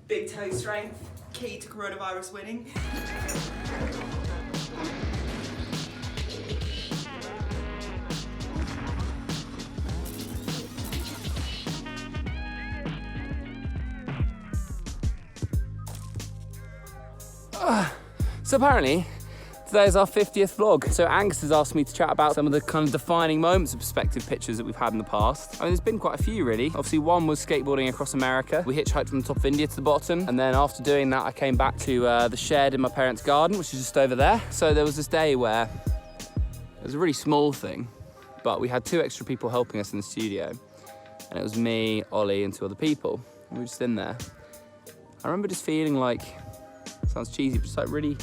Big toe strength, key to coronavirus winning. So apparently, today is our 50th vlog. So Angus has asked me to chat about some of the kind of defining moments of perspective pictures that we've had in the past. I mean, there's been quite a few really. Obviously one was skateboarding across America. We hitchhiked from the top of India to the bottom. And then after doing that, I came back to the shed in my parents' garden, which is just over there. So there was this day where it was a really small thing, but we had 2 extra people helping us in the studio. And it was me, Ollie, and 2 other people. We were just in there. I remember just feeling like, sounds cheesy, but just like really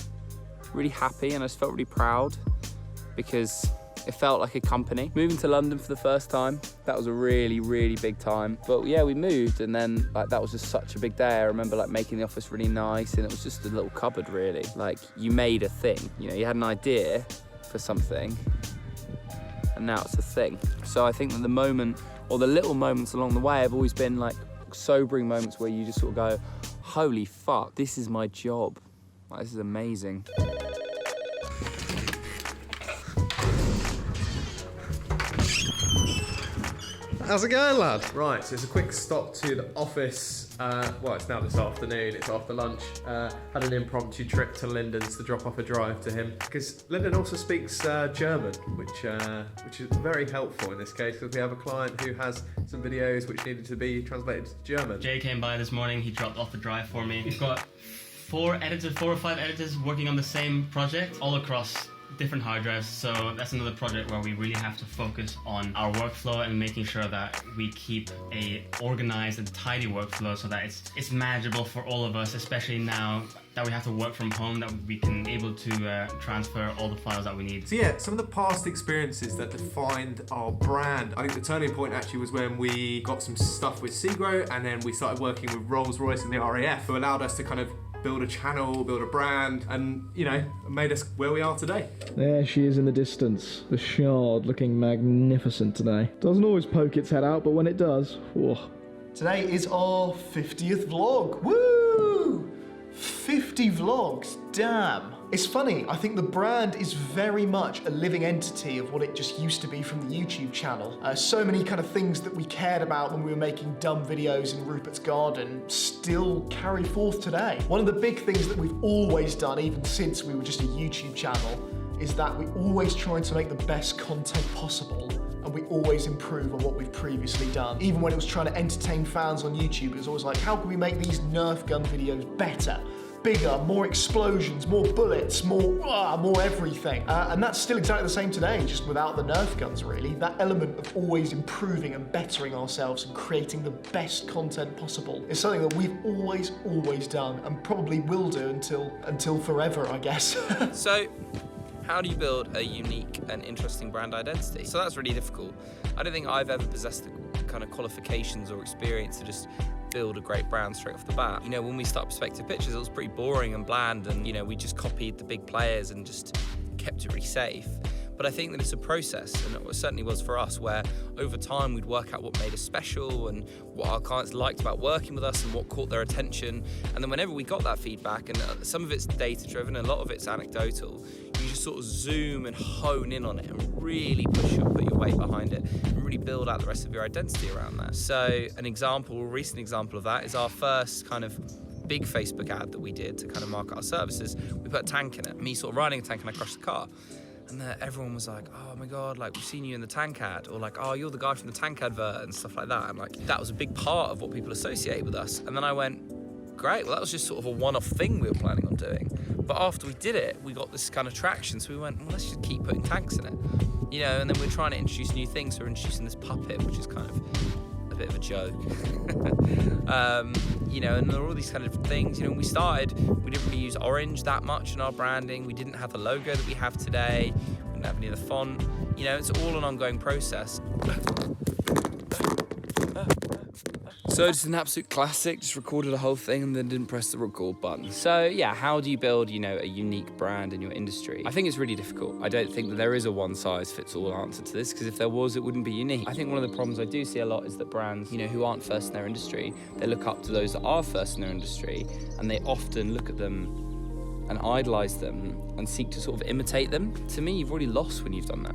happy, and I just felt really proud because it felt like a company. Moving to London for the first time, that was a really big time. But yeah, we moved, and then like that was just such a big day. I remember like making the office really nice, and it was just a little cupboard really. Like you made a thing, you know, you had an idea for something, and now it's a thing. So I think that the moment, or the little moments along the way, have always been like sobering moments where you just sort of go, holy fuck, this is my job. Like, this is amazing. How's it going, lad? Right, so it's a quick stop to the office. Well, it's now this afternoon, it's after lunch. Had an impromptu trip to Lyndon's to drop off a drive to him. Because Lyndon also speaks German, which is very helpful in this case, because we have a client who has some videos which needed to be translated to German. Jay came by this morning, he dropped off the drive for me. We've got 4 or 5 editors working on the same project, all across different hard drives, so that's another project where we really have to focus on our workflow and making sure that we keep a organized and tidy workflow so that it's manageable for all of us, especially now that we have to work from home, that we can able to transfer all the files that we need. So yeah, some of the past experiences that defined our brand. I think the turning point actually was when we got some stuff with Segro, and then we started working with Rolls-Royce and the RAF, who allowed us to kind of build a channel, build a brand, and, you know, made us where we are today. There she is in the distance, the Shard, looking magnificent today. Doesn't always poke its head out, but when it does, whoa. Today is our 50th vlog. Woo! 50 vlogs, damn. It's funny, I think the brand is very much a living entity of what it just used to be from the YouTube channel. So many kind of things that we cared about when we were making dumb videos in Rupert's garden still carry forth today. One of the big things that we've always done, even since we were just a YouTube channel, is that we always try to make the best content possible, and we always improve on what we've previously done. Even when it was trying to entertain fans on YouTube, it was always like, how can we make these Nerf gun videos better? Bigger, more explosions, more bullets, more everything. And that's still exactly the same today, just without the Nerf guns really. That element of always improving and bettering ourselves and creating the best content possible is something that we've always done, and probably will do until forever, I guess. So, how do you build a unique and interesting brand identity? So that's really difficult. I don't think I've ever possessed the kind of qualifications or experience to just build a great brand straight off the bat. You know, when we started Perspective Pictures, it was pretty boring and bland, and, you know, we just copied the big players and just kept it really safe. But I think that it's a process, and it certainly was for us, where over time we'd work out what made us special and what our clients liked about working with us and what caught their attention. And then whenever we got that feedback, and some of it's data-driven, a lot of it's anecdotal, you just sort of zoom and hone in on it and really put your weight behind it and really build out the rest of your identity around that. So a recent example of that is our first kind of big Facebook ad that we did to kind of market our services. We put a tank in it, me sort of riding a tank, and I crushed the car. And everyone was like, oh my God, like, we've seen you in the tank ad, or like, oh, you're the guy from the tank advert and stuff like that. And like, that was a big part of what people associate with us. And then I went, great, well, that was just sort of a one-off thing we were planning on doing. But after we did it, we got this kind of traction. So we went, well, let's just keep putting tanks in it. You know, and then we're trying to introduce new things. So we're introducing this puppet, which is kind of a bit of a joke. You know, and there are all these kind of different things. You know, when we started, we didn't really use orange that much in our branding. We didn't have the logo that we have today. We didn't have any of the font. You know, it's all an ongoing process. So just an absolute classic, just recorded the whole thing and then didn't press the record button. So yeah, how do you build, you know, a unique brand in your industry? I think it's really difficult. I don't think that there is a one size fits all answer to this, because if there was, it wouldn't be unique. I think one of the problems I do see a lot is that brands, you know, who aren't first in their industry, they look up to those that are first in their industry, and they often look at them and idolize them and seek to sort of imitate them. To me, you've already lost when you've done that.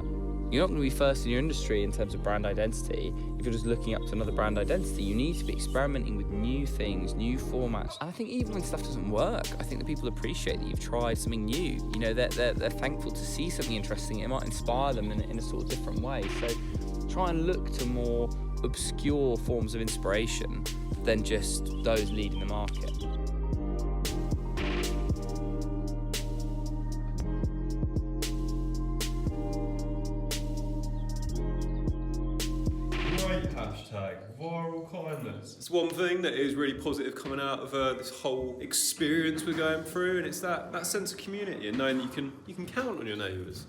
You're not going to be first in your industry in terms of brand identity if you're just looking up to another brand identity. You need to be experimenting with new things, new formats. And I think even when stuff doesn't work, I think that people appreciate that you've tried something new. You know, they're thankful to see something interesting. It might inspire them in a sort of different way. So try and look to more obscure forms of inspiration than just those leading the market. Hashtag viral kindness. It's one thing that is really positive coming out of this whole experience we're going through, and it's that sense of community and knowing that you can count on your neighbours.